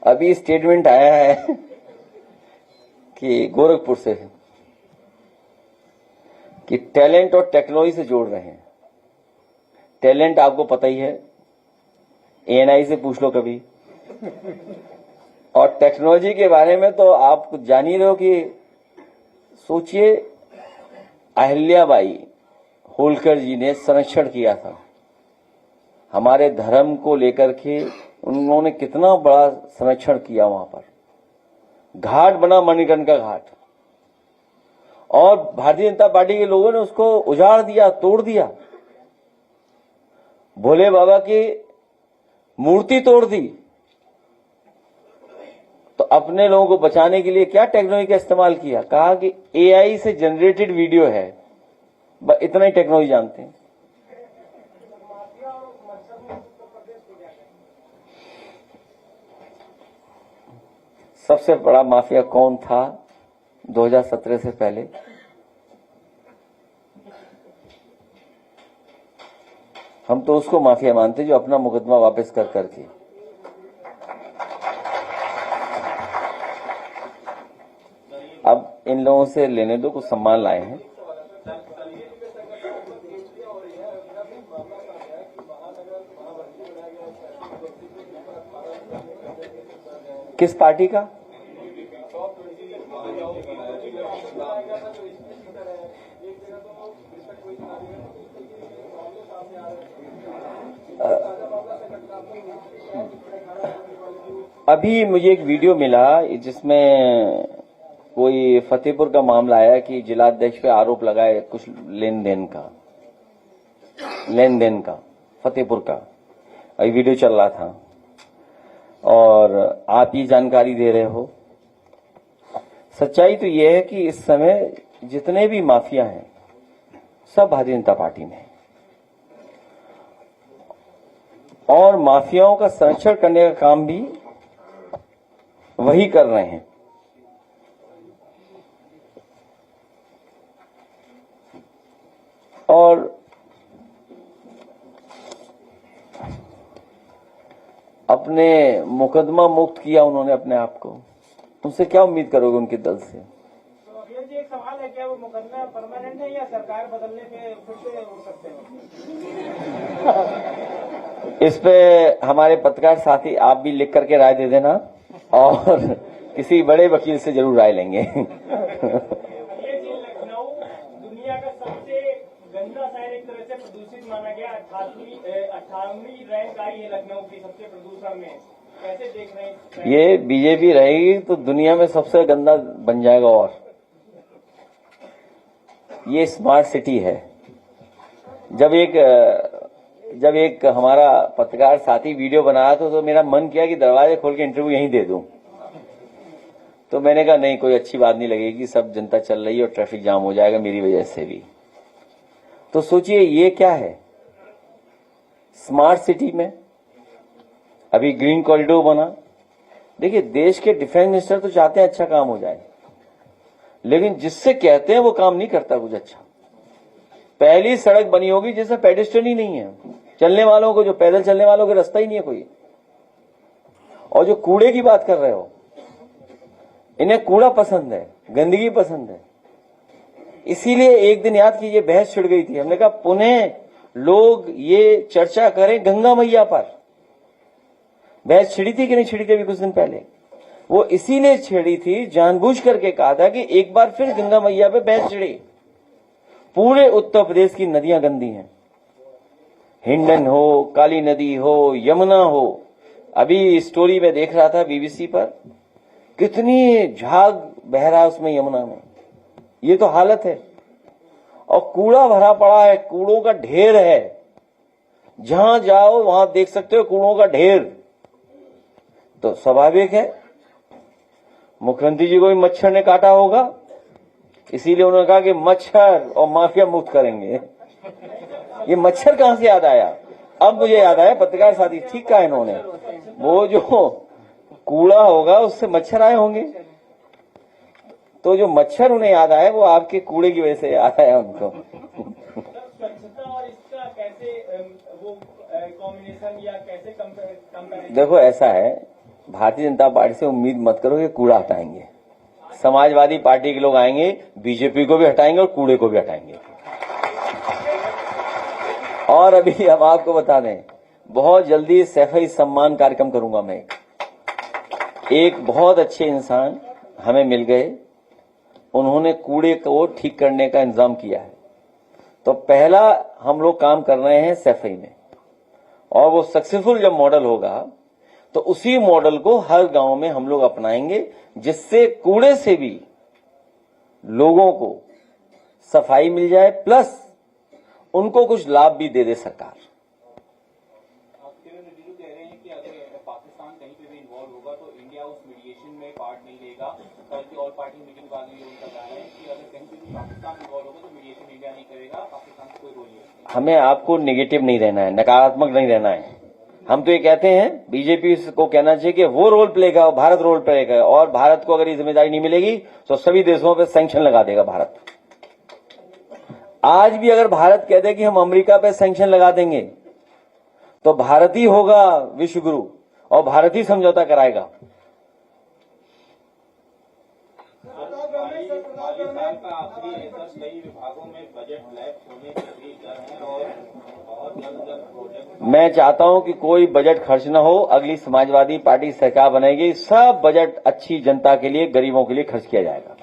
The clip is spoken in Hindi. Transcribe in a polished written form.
अभी स्टेटमेंट आया है कि गोरखपुर से कि टैलेंट और टेक्नोलॉजी से जोड़ रहे हैं। टैलेंट आपको पता ही है, एएनआई से पूछ लो कभी। और टेक्नोलॉजी के बारे में तो आप जान ही रहे हो कि सोचिए, अहिल्याबाई होलकर जी ने संरक्षण किया था हमारे धर्म को लेकर के। उन्होंने कितना बड़ा संरक्षण किया, वहां पर घाट बना, मणिकर्णिका घाट, और भारतीय जनता पार्टी के लोगों ने उसको उजाड़ दिया, तोड़ दिया। भोले बाबा की मूर्ति तोड़ दी। तो अपने लोगों को बचाने के लिए क्या टेक्नोलॉजी का इस्तेमाल किया? कहा कि एआई से जनरेटेड वीडियो है, इतना ही टेक्नोलॉजी जानते हैं। सबसे बड़ा माफिया कौन था 2017 से पहले? हम तो उसको माफिया मानते जो अपना मुकदमा वापस कर करके। अब इन लोगों से लेने दो, कुछ सम्मान लाए हैं। किस पार्टी का? अभी मुझे एक वीडियो मिला जिसमें कोई फतेहपुर का मामला आया कि जिलाध्यक्ष पे आरोप लगाए कुछ लेन देन का फतेहपुर का। अभी वीडियो चल रहा था और आप ये जानकारी दे रहे हो। सच्चाई तो यह है कि इस समय जितने भी माफिया हैं सब भारतीय जनता पार्टी में, और माफियाओं का संरक्षण करने का काम भी वही कर रहे हैं। और अपने मुकदमा मुक्त किया उन्होंने अपने आप को। तुमसे क्या उम्मीद करोगे उनके दल से? तो अखिलेश जी, एक सवाल है, क्या वो मुकदमा परमानेंट है या सरकार बदलने पे फिर से हो सकते हैं? इस पे हमारे पत्रकार साथी आप भी लिख करके राय दे देना, और किसी बड़े वकील से जरूर राय लेंगे। अखिलेश जी, लखनऊ दुनिया का सबसे गंदा शहर एक तरह से प्रदूषित माना गया। 58वीं रैंक आई है लखनऊ की सबसे प्रदूषण में। कैसे देख रहे हैं? ये बीजेपी रहेगी तो दुनिया में सबसे गंदा बन जाएगा। और ये स्मार्ट सिटी है। जब एक हमारा पत्रकार साथी वीडियो बनाया तो मेरा मन किया कि दरवाजे खोल के इंटरव्यू यहीं दे दूं। तो मैंने कहा नहीं, कोई अच्छी बात नहीं लगेगी, सब जनता चल रही है और ट्रैफिक जाम हो जाएगा मेरी वजह से भी। तो सोचिए ये क्या है स्मार्ट सिटी में। अभी ग्रीन कॉरिडोर बना। देखिए, देश के डिफेंस मिनिस्टर तो चाहते हैं अच्छा काम हो जाए, लेकिन जिससे कहते हैं वो काम नहीं करता कुछ अच्छा। पहली सड़क बनी होगी जिसमें पेडेस्ट्रियन ही नहीं है, चलने वालों को, जो पैदल चलने वालों का रास्ता ही नहीं है कोई। और जो कूड़े की बात कर रहे हो, इन्हें कूड़ा पसंद है, गंदगी पसंद है। इसीलिए एक दिन याद कीजिए, बहस छिड़ गई थी। हमने कहा पुनः लोग ये चर्चा करें गंगा मैया पर। बहस छिड़ी थी कि नहीं छिड़ी थी अभी कुछ दिन पहले? वो इसीलिए छिड़ी थी, जानबूझ करके कहा था कि एक बार फिर गंगा मैया पे बहस छिड़ी। पूरे उत्तर प्रदेश की नदियां गंदी हैं, हिंडन हो, काली नदी हो, यमुना हो। अभी स्टोरी में देख रहा था बीबीसी पर, कितनी झाग बह रहा है उसमें, यमुना में। ये तो हालत है। और कूड़ा भरा पड़ा है, कूड़ों का ढेर है। जहां जाओ वहां देख सकते हो कूड़ों का ढेर। तो स्वाभाविक है मुख्यमंत्री जी को भी मच्छर ने काटा होगा, इसीलिए उन्होंने कहा कि मच्छर और माफिया मुक्त करेंगे। ये मच्छर कहां से याद आया? अब मुझे याद आया, पत्रकार साथी ठीक कहा इन्होंने, वो जो कूड़ा होगा उससे मच्छर आए होंगे। तो जो मच्छर उन्हें याद आया वो आपके कूड़े की वजह से याद आया उनको। स्वच्छता और इसका कैसे वो कॉम्बिनेशन या कैसे कंपैरिजन? देखो ऐसा है भारतीय जनता पार्टी से उम्मीद मत करो कि कूड़ा हटाएंगे। समाजवादी पार्टी के लोग आएंगे, बीजेपी को भी हटाएंगे और कूड़े को भी हटाएंगे। और अभी हम आपको बता दें, बहुत जल्दी सैफई सम्मान कार्यक्रम करूंगा मैं। एक बहुत अच्छे इंसान हमें मिल गए, उन्होंने कूड़े को ठीक करने का इंतजाम किया है। तो पहला हम लोग काम कर रहे हैं सैफई में, और वो सक्सेसफुल जब मॉडल होगा तो उसी मॉडल को हर गांव में हम लोग अपनाएंगे, जिससे कूड़े से भी लोगों को सफाई मिल जाए, प्लस उनको कुछ लाभ भी दे सरकार। किरण रिजिजू कह रहे हैं कि अगर पाकिस्तान कहीं पे भी इन्वॉल्व होगा तो इंडिया उस मीडिएशन में पार्ट नहीं लेगा। कल की ऑल पार्टी मीटिंग बाद में उनका कहना है कि अगर कहीं पे भी पाकिस्तान इन्वॉल्व होगा तो मीडिएशन इंडिया नहीं करेगा, पाकिस्तान से कोई रोल नहीं। हमें आपको नेगेटिव नहीं रहना है, नकारात्मक नहीं रहना है। हम तो ये कहते हैं, बीजेपी को कहना चाहिए कि वो रोल प्ले करेगा, भारत रोल प्ले करेगा, और भारत को अगर ये जिम्मेदारी नहीं मिलेगी तो सभी देशों पे सैंक्शन लगा देगा भारत। आज भी अगर भारत कह दे कि हम अमेरिका पे सैंक्शन लगा देंगे तो भारत ही होगा विश्व गुरु और भारत ही समझौता कराएगा। साल का आखिरी रिसर्च कई विभागों में बजट लैप्स होने की डर है और बहुत जल्द प्रोजेक्ट। मैं चाहता हूं कि कोई बजट खर्च न हो। अगली समाजवादी पार्टी सरकार बनेगी, सब बजट अच्छी जनता के लिए, गरीबों के लिए खर्च किया जाएगा।